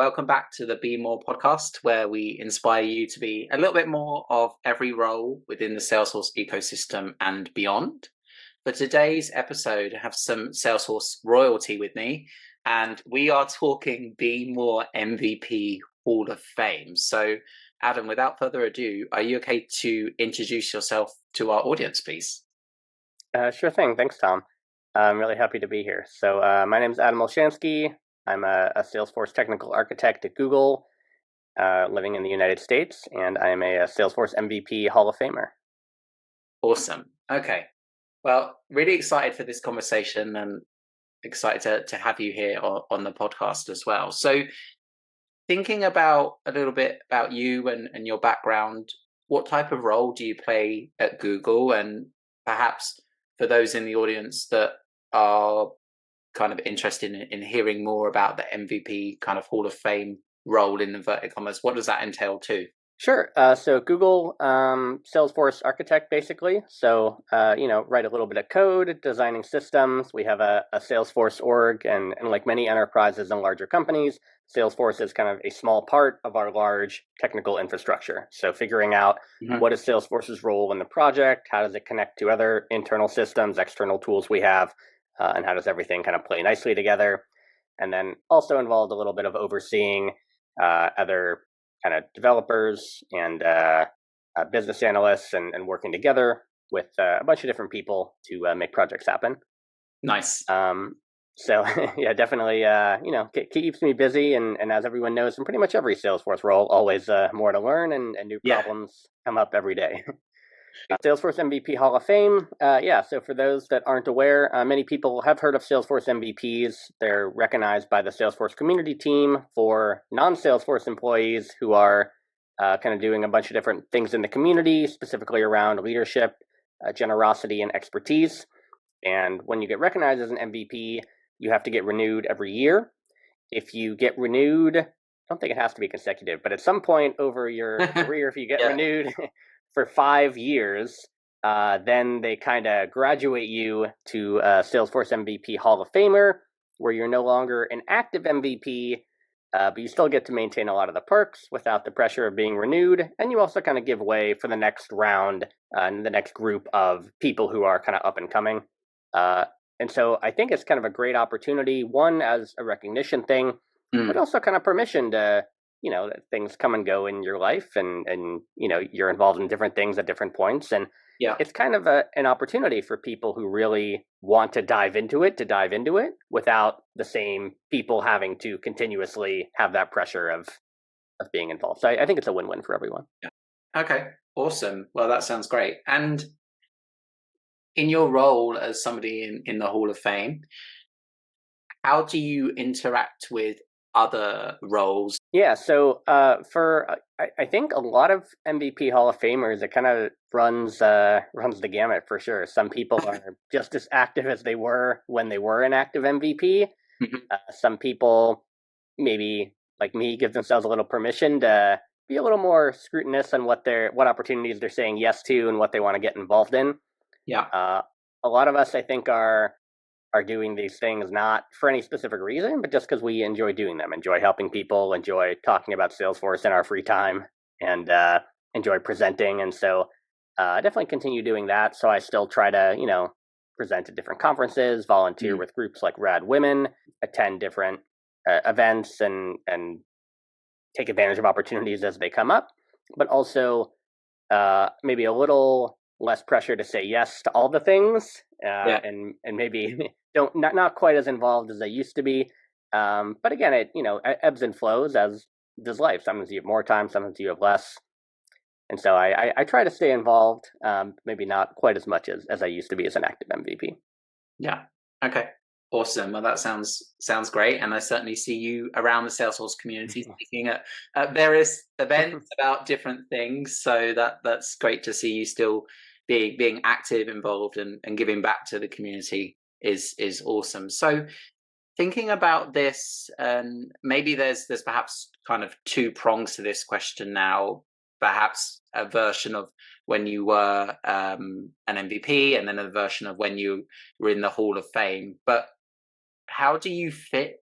welcome back to the Be More podcast, where we inspire you to be a little bit more of every role within the Salesforce ecosystem and beyond. For today's episode, I have some Salesforce royalty with me, and we are talking Be More MVP Hall of Fame. So, Adam, without further ado, are you okay to introduce yourself to our audience, please? Sure thing. Thanks, Tom. I'm really happy to be here. So my name is Adam Olshansky. I'm a Salesforce technical architect at Google, living in the United States, and I'm a Salesforce MVP Hall of Famer. Awesome. Okay. Well, really excited for this conversation and excited to have you here on the podcast as well. So, thinking about a little bit about you and your background, what type of role do you play at Google? And perhaps for those in the audience that are kind of interested in hearing more about the MVP kind of Hall of Fame role in inverted commas, what does that entail too? Sure. So Google Salesforce architect, basically. So, write a little bit of code, designing systems. We have a Salesforce org, and like many enterprises and larger companies, Salesforce is kind of a small part of our large technical infrastructure. So figuring out what is Salesforce's role in the project, how does it connect to other internal systems, external tools we have, and how does everything kind of play nicely together. And then also involved a little bit of overseeing other kind of developers and business analysts and working together with a bunch of different people to make projects happen. Nice. So yeah, definitely, keeps me busy. And as everyone knows, in pretty much every Salesforce role, always more to learn and new problems come up every day. Salesforce MVP Hall of Fame. So for those that aren't aware, many people have heard of Salesforce MVPs. They're recognized by the Salesforce community team for non-Salesforce employees who are kind of doing a bunch of different things in the community, specifically around leadership, generosity, and expertise. And when you get recognized as an MVP, you have to get renewed every year. If you get renewed, I don't think it has to be consecutive, but at some point over your career, if you get renewed for 5 years, then they kind of graduate you to Salesforce MVP Hall of Famer, where you're no longer an active MVP, but you still get to maintain a lot of the perks without the pressure of being renewed. And you also kind of give way for the next round and the next group of people who are kind of up and coming. And so I think it's kind of a great opportunity, one, as a recognition thing, but also kind of permission to, things come and go in your life and you're involved in different things at different points. And it's kind of an opportunity for people who really want to dive into it without the same people having to continuously have that pressure of being involved. So I think it's a win-win for everyone. Yeah. Okay, awesome. Well, that sounds great. And in your role as somebody in the Hall of Fame, how do you interact with other roles? Yeah, so I think a lot of MVP Hall of Famers, it kind of runs the gamut for sure. Some people are just as active as they were when they were an active MVP. Some people, maybe like me, give themselves a little permission to be a little more scrutinous on what opportunities they're saying yes to and what they want to get involved in. Yeah. A lot of us, I think, are doing these things not for any specific reason, but just because we enjoy doing them, enjoy helping people, enjoy talking about Salesforce in our free time, and enjoy presenting. And so definitely continue doing that. So I still try to, present at different conferences, volunteer with groups like Rad Women, attend different events and take advantage of opportunities as they come up, but also maybe a little less pressure to say yes to all the things, and maybe not quite as involved as I used to be. But again, it ebbs and flows, as does life. Sometimes you have more time, sometimes you have less. And so I try to stay involved, maybe not quite as much as I used to be as an active MVP. Yeah. Okay. Awesome. Well, that sounds great, and I certainly see you around the Salesforce community speaking at various events about different things. So that's great to see you still being active, involved, and giving back to the community is awesome. So, thinking about this, and maybe there's perhaps kind of two prongs to this question now. Perhaps a version of when you were an MVP, and then a version of when you were in the Hall of Fame. But how do you fit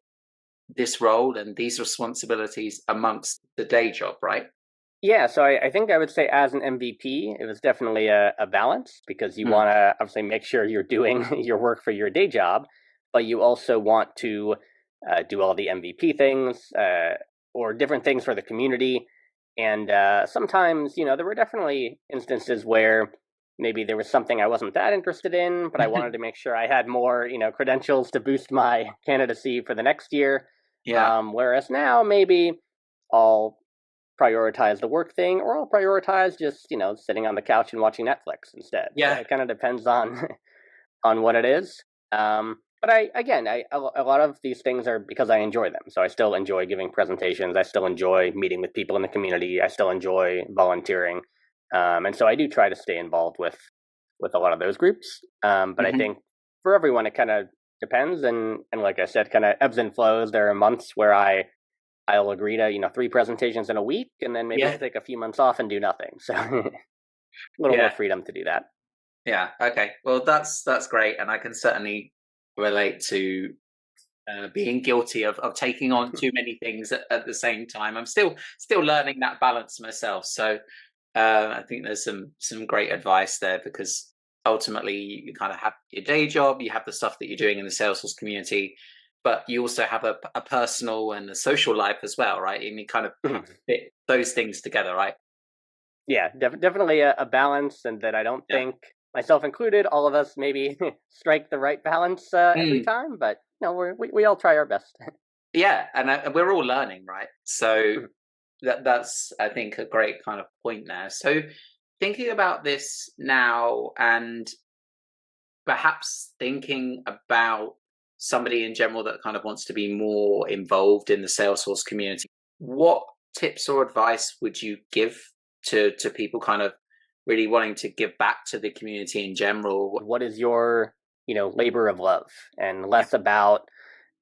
this role and these responsibilities amongst the day job, right? Yeah, so I think I would say as an MVP, it was definitely a balance because you Mm. want to obviously make sure you're doing your work for your day job, but you also want to do all the MVP things or different things for the community. And sometimes, there were definitely instances where maybe there was something I wasn't that interested in, but I wanted to make sure I had more, credentials to boost my candidacy for the next year. Yeah. Whereas now, maybe I'll prioritize the work thing, or I'll prioritize just sitting on the couch and watching Netflix instead. So Yeah. it kind of depends on on what it is. But a lot of these things are because I enjoy them. So I still enjoy giving presentations. I still enjoy meeting with people in the community. I still enjoy volunteering, and so I do try to stay involved with a lot of those groups. But I Hmm. think for everyone, it kind of depends, and like I said, kind of ebbs and flows. There are months where I'll agree to 3 presentations in a week, and then maybe I'll Yeah. take a few months off and do nothing. So a little more Yeah. freedom to do that. Yeah. Okay. Well, that's great, and I can certainly relate to being guilty of taking on too many things at the same time. I'm still learning that balance myself. So I think there's some great advice there because ultimately you kind of have your day job, you have the stuff that you're doing in the Salesforce community, but you also have a personal and a social life as well, right? And you kind of have to fit those things together, right? Yeah, definitely a balance, and that I don't Yeah. think myself included, all of us maybe strike the right balance every Mm. time, but we all try our best. Yeah, and we're all learning, right? So that's I think a great kind of point there. So thinking about this now and perhaps thinking about somebody in general that kind of wants to be more involved in the Salesforce community, what tips or advice would you give to people kind of really wanting to give back to the community in general? What is your labor of love, and Yeah. less about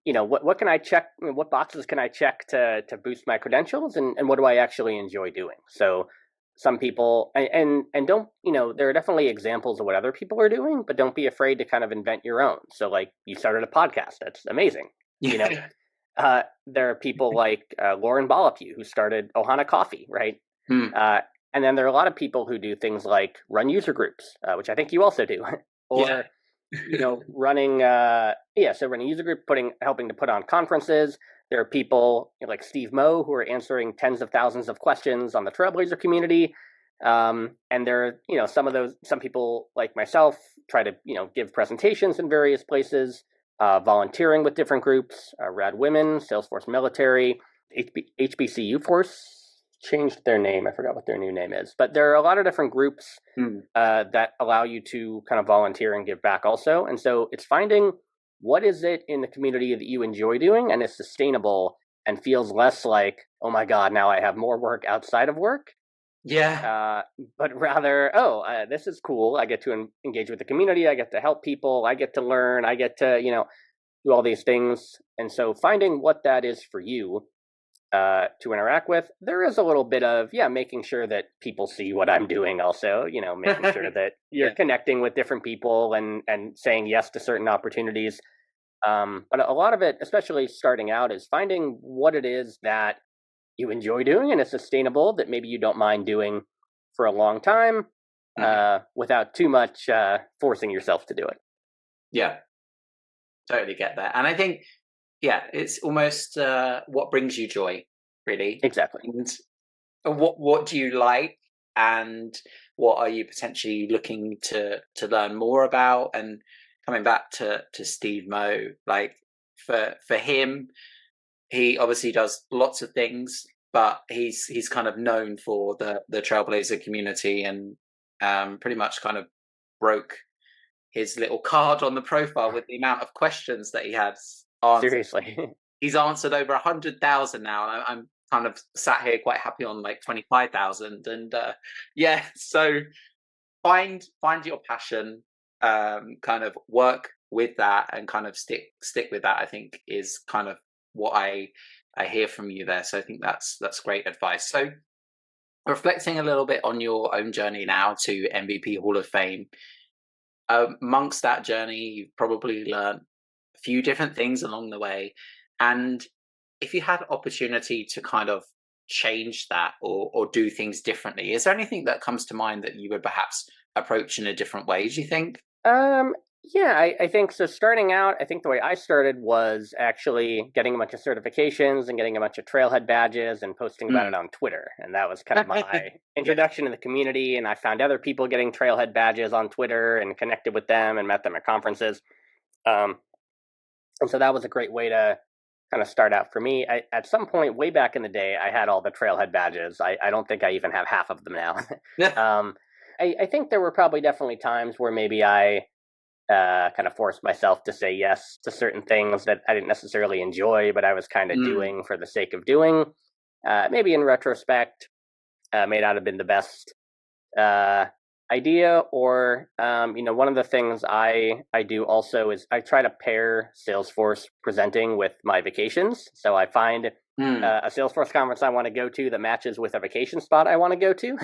what can I check, what boxes can I check to boost my credentials, and what do I actually enjoy doing. So some people, and don't, there are definitely examples of what other people are doing, but don't be afraid to kind of invent your own. So like, you started a podcast, that's amazing. you know Yeah. there are people like Lauren Balapu, who started Ohana Coffee, right? Mm. uh, and then there are a lot of people who do things like run user groups, which I think you also do, Yeah. or running so running user group, helping to put on conferences. There are people like Steve Moe who are answering tens of thousands of questions on the Trailblazer community. And there are some people like myself try to give presentations in various places, volunteering with different groups, Rad Women, Salesforce Military, HBCU Force changed their name. I forgot what their new name is, but there are a lot of different groups Mm. that allow you to kind of volunteer and give back also. And so it's finding what is it in the community that you enjoy doing and is sustainable and feels less like, oh my God, now I have more work outside of work. Yeah. Uh, but rather, this is cool. I get to engage with the community. I get to help people. I get to learn. I get to, do all these things. And so finding what that is for you to interact with. There is a little bit of, making sure that people see what I'm doing also, making sure that you're Yeah. connecting with different people and saying yes to certain opportunities. But a lot of it, especially starting out, is finding what it is that you enjoy doing and is sustainable, that maybe you don't mind doing for a long time Mhm. without too much forcing yourself to do it. Yeah. Totally get that. And I think, yeah, it's almost what brings you joy, really. Exactly. And what do you like, and what are you potentially looking to learn more about? And coming back to Steve Moe, like for him, he obviously does lots of things, but he's kind of known for the Trailblazer community, and pretty much kind of broke his little card on the profile with the amount of questions that he had answered. Seriously. He's answered over 100,000 now, and I'm kind of sat here quite happy on like 25,000. And yeah, so find your passion, kind of work with that, and kind of stick with that. I think is kind of what I hear from you there. So I think that's great advice. So reflecting a little bit on your own journey now to MVP Hall of Fame, amongst that journey, you've probably learned a few different things along the way. And if you had opportunity to kind of change that or do things differently, is there anything that comes to mind that you would perhaps approach in a different way, do you think? Um, yeah, I think so. Starting out, I think the way I started was actually getting a bunch of certifications and getting a bunch of trailhead badges and posting about Mm. it on Twitter. And that was kind of my Yeah. introduction to the community. And I found other people getting trailhead badges on Twitter and connected with them and met them at conferences. Um, and so that was a great way to kind of start out for me. At some point, way back in the day, I had all the trailhead badges. I don't think I even have half of them now. Yeah. um, I think there were probably definitely times where maybe I kind of forced myself to say yes to certain things that I didn't necessarily enjoy, but I was kind of Mm. doing for the sake of doing. Maybe in retrospect, may not have been the best uh, idea. Or one of the things I do also is I try to pair Salesforce presenting with my vacations. So I find Mm. a Salesforce conference I want to go to that matches with a vacation spot I want to go to.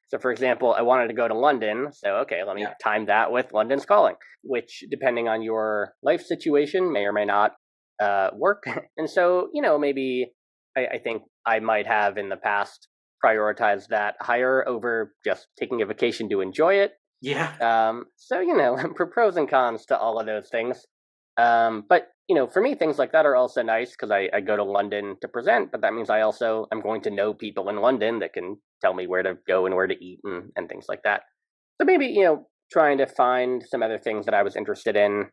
So, for example, I wanted to go to London. So, okay, let me Yeah. time that with London's Calling, which, depending on your life situation, may or may not work. And so, maybe I think I might have in the past prioritized that higher over just taking a vacation to enjoy it. Yeah. So, pros and cons to all of those things. But for me, things like that are also nice because I go to London to present, but that means I'm going to know people in London that can tell me where to go and where to eat and things like that. So maybe, trying to find some other things that I was interested in.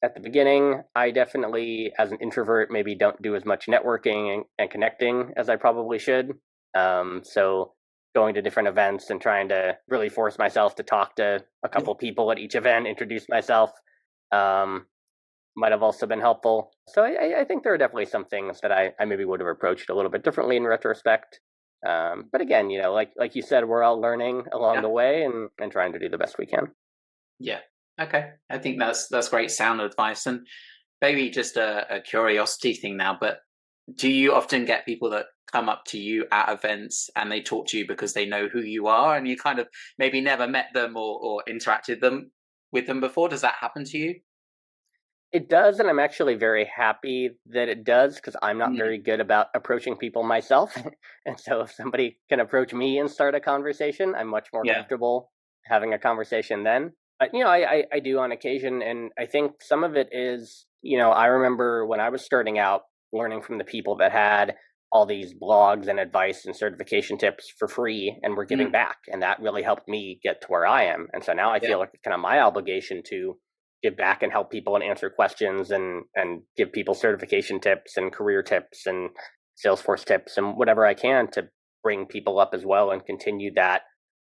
At the beginning, I definitely, as an introvert, maybe don't do as much networking and connecting as I probably should. So going to different events and trying to really force myself to talk to a Yeah. couple people at each event, introduce myself, um, might have also been helpful. So I think there are definitely some things that I maybe would have approached a little bit differently in retrospect. But again, like you said, we're all learning along Yeah. the way and trying to do the best we can. Yeah. Okay. I think that's great sound advice. And maybe just a curiosity thing now, but do you often get people that come up to you at events and they talk to you because they know who you are and you kind of maybe never met them or interacted with them before? Does that happen to you? It does, and I'm actually very happy that it does because I'm not Mm. very good about approaching people myself. And so if somebody can approach me and start a conversation, I'm much more Yeah. comfortable having a conversation then. But, I do on occasion, and I think some of it is, I remember when I was starting out learning from the people that had all these blogs and advice and certification tips for free and were giving Mm. back. And that really helped me get to where I am. And so now I Yeah. feel like it's kind of my obligation to give back and help people and answer questions and give people certification tips and career tips and Salesforce tips and whatever I can to bring people up as well and continue that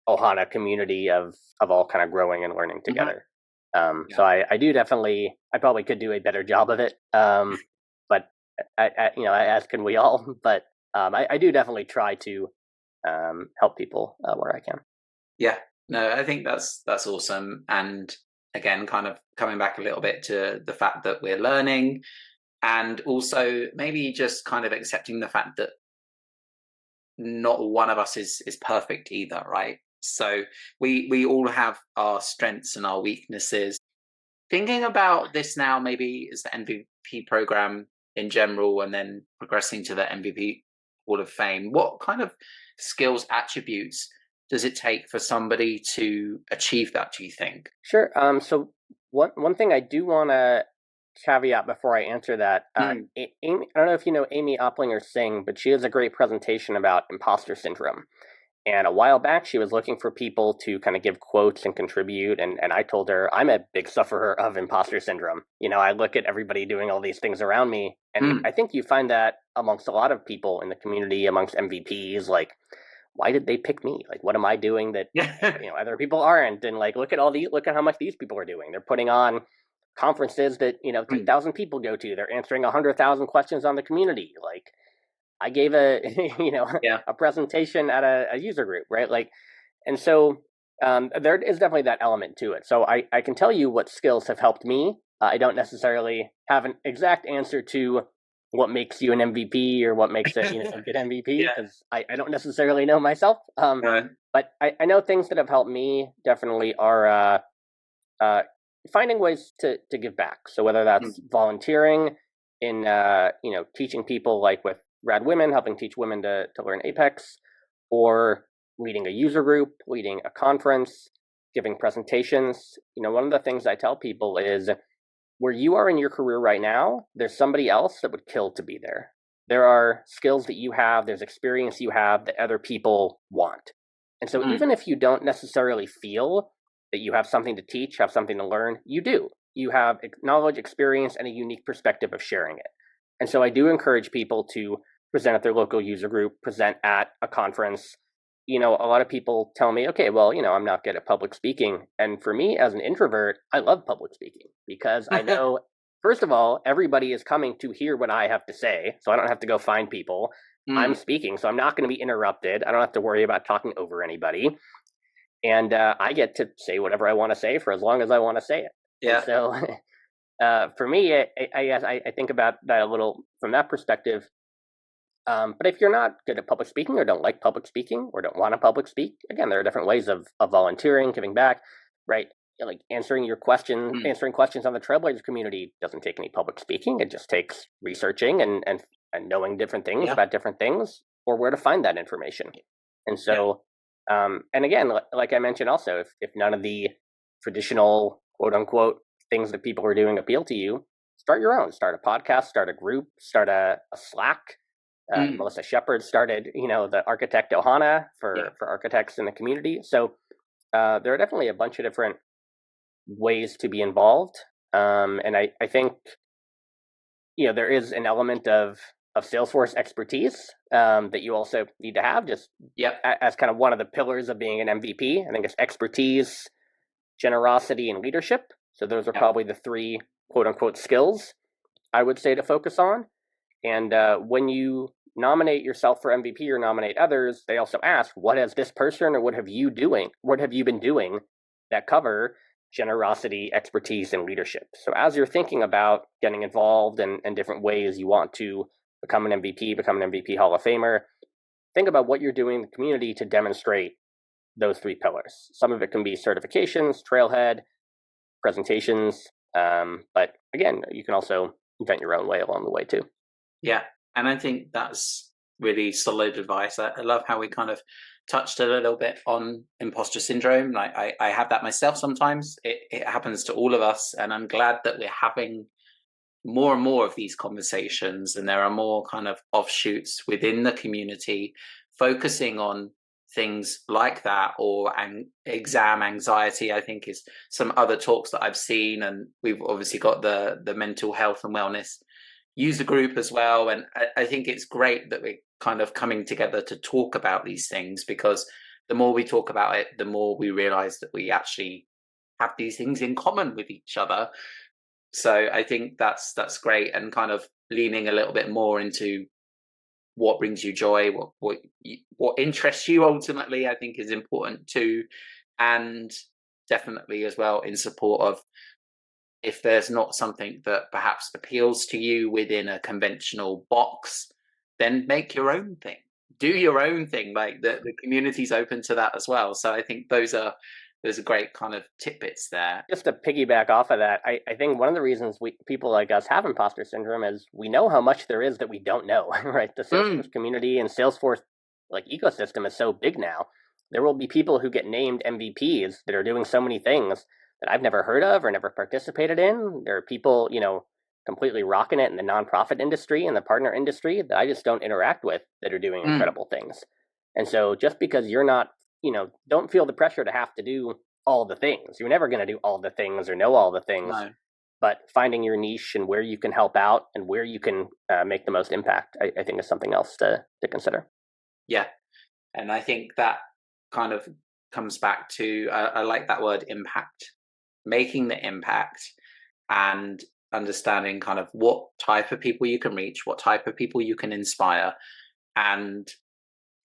Ohana community of all kind of growing and learning Mhm. together. Yeah. So I do definitely, I probably could do a better job of it. But as can we all. But I do definitely try to help people where I can. Yeah. No, I think that's awesome. And again, kind of coming back a little bit to the fact that we're learning and also maybe just kind of accepting the fact that not one of us is perfect either, right? So we all have our strengths and our weaknesses. Thinking about this now, maybe as the MVP program in general, and then progressing to the MVP Hall of Fame, what kind of skills, attributes does it take for somebody to achieve that, do you think? Sure. So one thing I do want to caveat before I answer that, Mm. Amy, I don't know if you know Amy Opplinger Singh, but she has a great presentation about imposter syndrome. And a while back, she was looking for people to kind of give quotes and contribute. And I told her, I'm a big sufferer of imposter syndrome. I look at everybody doing all these things around me. And Mm. I think you find that amongst a lot of people in the community, amongst MVPs, like, why did they pick me? Like, what am I doing that, Yeah. other people aren't? And like, look at how much these people are doing. They're putting on conferences that, Mm. 10,000 people go to. They're answering 100,000 questions on the community. Like, I gave a Yeah. a presentation at a user group, right? Like, and so there is definitely that element to it. So I can tell you what skills have helped me. I don't necessarily have an exact answer to what makes you an MVP or what makes a good MVP Yeah. because I don't necessarily know myself. No. But I know things that have helped me definitely are uh, finding ways to give back. So whether Mm. that's volunteering, in teaching people, like with Rad Women, helping teach women to learn Apex, or leading a user group, leading a conference, giving presentations. One of the things I tell people is, where you are in your career right now, there's somebody else that would kill to be there. There are skills that you have, there's experience you have that other people want. And so even if you don't necessarily feel that you have something to teach, have something to learn, you do. You have knowledge, experience, and a unique perspective of sharing it. And so I do encourage people to present at their local user group, present at a conference. A lot of people tell me, okay, well, I'm not good at public speaking. And for me, as an introvert, I love public speaking because I know, first of all, everybody is coming to hear what I have to say. So I don't have to go find people. I'm speaking, so I'm not going to be interrupted. I don't have to worry about talking over anybody. And I get to say whatever I want to say for as long as I want to say it. Yeah. And so for me, I think about that a little from that perspective. But if you're not good at public speaking or don't like public speaking or don't want to public speak, again, there are different ways of volunteering, giving back, right? Like answering questions on the Trailblazer community doesn't take any public speaking. It just takes researching and knowing different things about different things or where to find that information. And so, and again, like I mentioned also, if none of the traditional quote unquote things that people are doing appeal to you, start your own. Start a podcast, start a group, start a Slack. Melissa Shepard started, the Architect Ohana for architects in the community. So there are definitely a bunch of different ways to be involved. And I think, there is an element of Salesforce expertise that you also need to have just as kind of one of the pillars of being an MVP. I think it's expertise, generosity, and leadership. So those are probably the three quote unquote skills I would say to focus on. And when you nominate yourself for MVP or nominate others, they also ask, what has this person or what have you been doing that cover generosity, expertise, and leadership? So as you're thinking about getting involved and different ways you want to become an MVP Hall of Famer, think about what you're doing in the community to demonstrate those three pillars. Some of it can be certifications, trailhead, presentations, but again, you can also invent your own way along the way too. Yeah. And I think that's really solid advice. I love how we kind of touched a little bit on imposter syndrome. Like I have that myself sometimes. It happens to all of us. And I'm glad that we're having more and more of these conversations. And there are more kind of offshoots within the community focusing on things like that, or exam anxiety, I think is some other talks that I've seen. And we've obviously got the mental health and wellness user group as well. And I think it's great that we're kind of coming together to talk about these things, because the more we talk about it, the more we realize that we actually have these things in common with each other. So I think that's great, and kind of leaning a little bit more into what brings you joy, what interests you ultimately, I think is important too. And definitely as well in support of, if there's not something that perhaps appeals to you within a conventional box, then make your own thing. Do your own thing. Like the community's open to that as well. So I think those are great kind of tidbits there. Just to piggyback off of that, I think one of the reasons people like us have imposter syndrome is we know how much there is that we don't know, right? The Salesforce community and Salesforce ecosystem is so big now. There will be people who get named MVPs that are doing so many things that I've never heard of or never participated in. There are people, completely rocking it in the nonprofit industry and the partner industry that I just don't interact with that are doing incredible things. And so just because you're not, don't feel the pressure to have to do all the things. You're never going to do all the things or know all the things. No. But finding your niche and where you can help out and where you can make the most impact, I think is something else to consider. Yeah. And I think that kind of comes back to, I like that word, impact. Making the impact and understanding kind of what type of people you can reach, what type of people you can inspire, and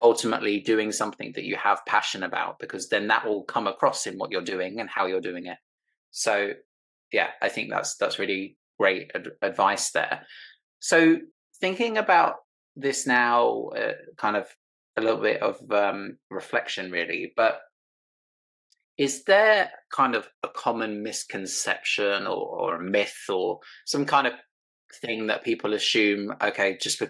ultimately doing something that you have passion about, because then that will come across in what you're doing and how you're doing it. So yeah, I think that's really great advice there. So thinking about this now, kind of a little bit of reflection really, but is there kind of a common misconception or a myth or some kind of thing that people assume, okay, just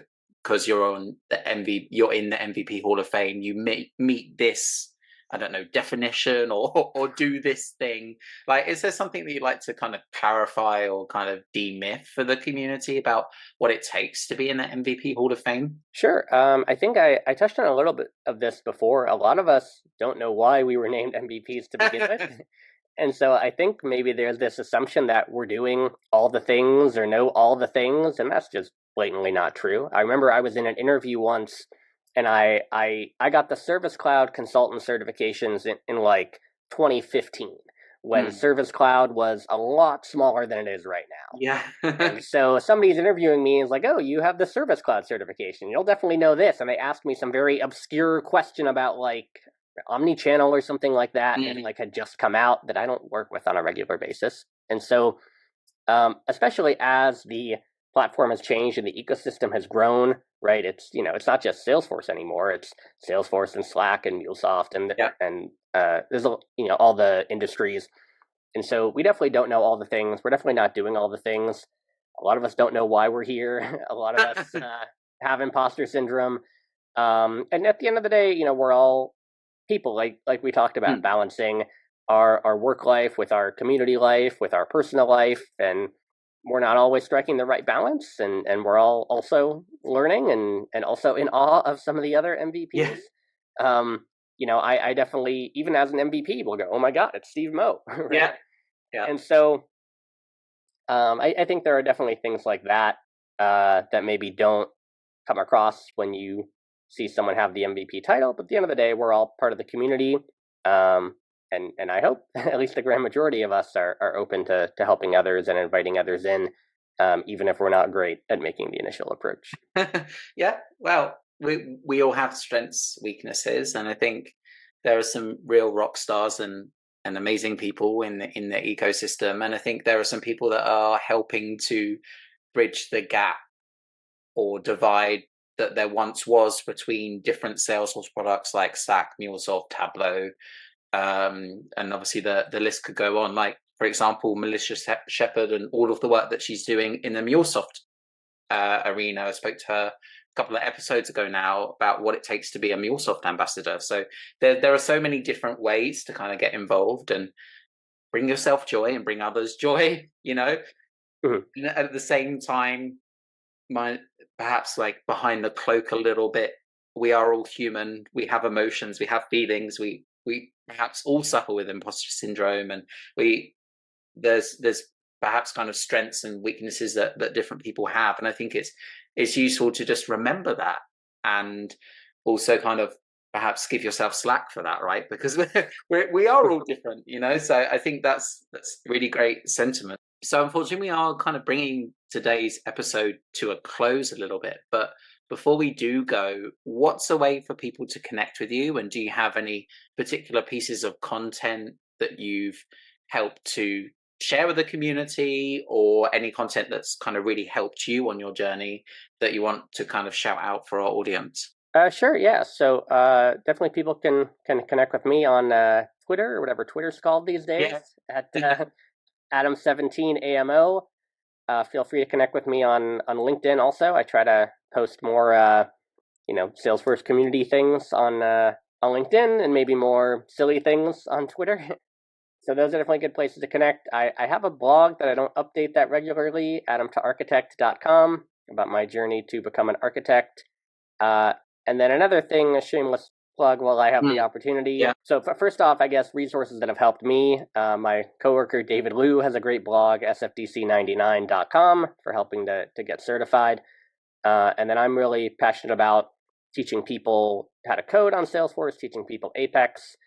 because you're in the MVP Hall of Fame, you meet this, I don't know, definition or do this thing. Like, is there something that you'd like to kind of clarify or kind of demyth for the community about what it takes to be in the MVP Hall of Fame? Sure. I think I touched on a little bit of this before. A lot of us don't know why we were named MVPs to begin with. And so I think maybe there's this assumption that we're doing all the things or know all the things, and that's just blatantly not true. I remember I was in an interview once, and I got the Service Cloud consultant certifications in like 2015 when Service Cloud was a lot smaller than it is right now. Yeah. And so somebody's interviewing me and is like, "Oh, you have the Service Cloud certification. You'll definitely know this." And they asked me some very obscure question about like omni-channel or something like that, and like had just come out that I don't work with on a regular basis. And so, especially as the platform has changed and the ecosystem has grown, right? It's it's not just Salesforce anymore. It's Salesforce and Slack and MuleSoft and there's all the industries. And so we definitely don't know all the things. We're definitely not doing all the things. A lot of us don't know why we're here. A lot of us have imposter syndrome. And at the end of the day, we're all people, like we talked about, balancing our work life with our community life, with our personal life, and we're not always striking the right balance, and we're all also learning and also in awe of some of the other MVPs. I definitely, even as an MVP, will go, "Oh my God, it's Steve Moe." Right? Yeah. And so I think there are definitely things like that that maybe don't come across when you see someone have the MVP title. But at the end of the day, we're all part of the community. And I hope at least the grand majority of us are open to helping others and inviting others in, even if we're not great at making the initial approach. Yeah. Well, we all have strengths, weaknesses, and I think there are some real rock stars and amazing people in the ecosystem. And I think there are some people that are helping to bridge the gap or divide that there once was between different Salesforce products like Slack, MuleSoft, Tableau, and obviously the list could go on. Like, for example, Melissa Shepherd and all of the work that she's doing in the MuleSoft arena. I spoke to her a couple of episodes ago now about what it takes to be a MuleSoft ambassador. So there are so many different ways to kind of get involved and bring yourself joy and bring others joy. And at the same time, perhaps like behind the cloak a little bit, we are all human. We have emotions. We have feelings. We perhaps all suffer with imposter syndrome, and there's perhaps kind of strengths and weaknesses that different people have. And I think it's useful to just remember that, and also kind of perhaps give yourself slack for that, right? Because we are all different, So I think that's really great sentiment. So unfortunately, we are kind of bringing today's episode to a close a little bit. But before we do go, what's a way for people to connect with you? And do you have any particular pieces of content that you've helped to share with the community, or any content that's kind of really helped you on your journey that you want to kind of shout out for our audience? Sure, yeah. So definitely people can connect with me on Twitter, or whatever Twitter's called these days, at Adam17AMO. Feel free to connect with me on LinkedIn also. I try to post more Salesforce community things on LinkedIn, and maybe more silly things on Twitter. So those are definitely good places to connect. I have a blog that I don't update that regularly, adamtoarchitect.com, about my journey to become an architect. And then another thing, a shameless plug while I have the opportunity. Yeah. So first off, I guess resources that have helped me. My coworker David Liu has a great blog, sfdc99.com, for helping to get certified. And then I'm really passionate about teaching people how to code on Salesforce, teaching people Apex.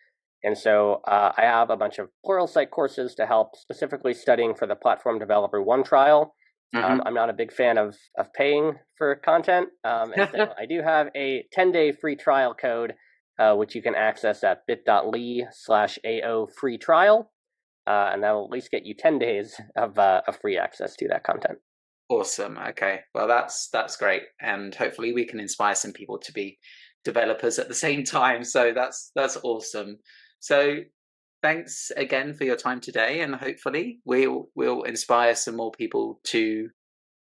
And so I have a bunch of Pluralsight courses to help specifically studying for the Platform Developer 1 trial. I'm not a big fan of paying for content. And so I do have a 10-day free trial code, which you can access at bit.ly/AO free trial. And that will at least get you 10 days of free access to that content. Awesome. Okay. Well, that's great. And hopefully we can inspire some people to be developers at the same time. So that's awesome. So thanks again for your time today, and hopefully we'll inspire some more people to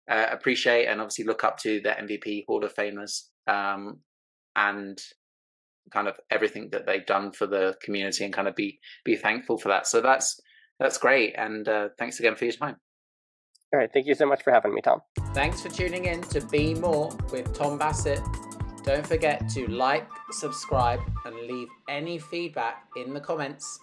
appreciate and obviously look up to the MVP Hall of Famers, and kind of everything that they've done for the community, and kind of be thankful for that. So that's great, and thanks again for your time. All right, thank you so much for having me, Tom. Thanks for tuning in to Be More with Tom Bassett. Don't forget to like, subscribe, and leave any feedback in the comments.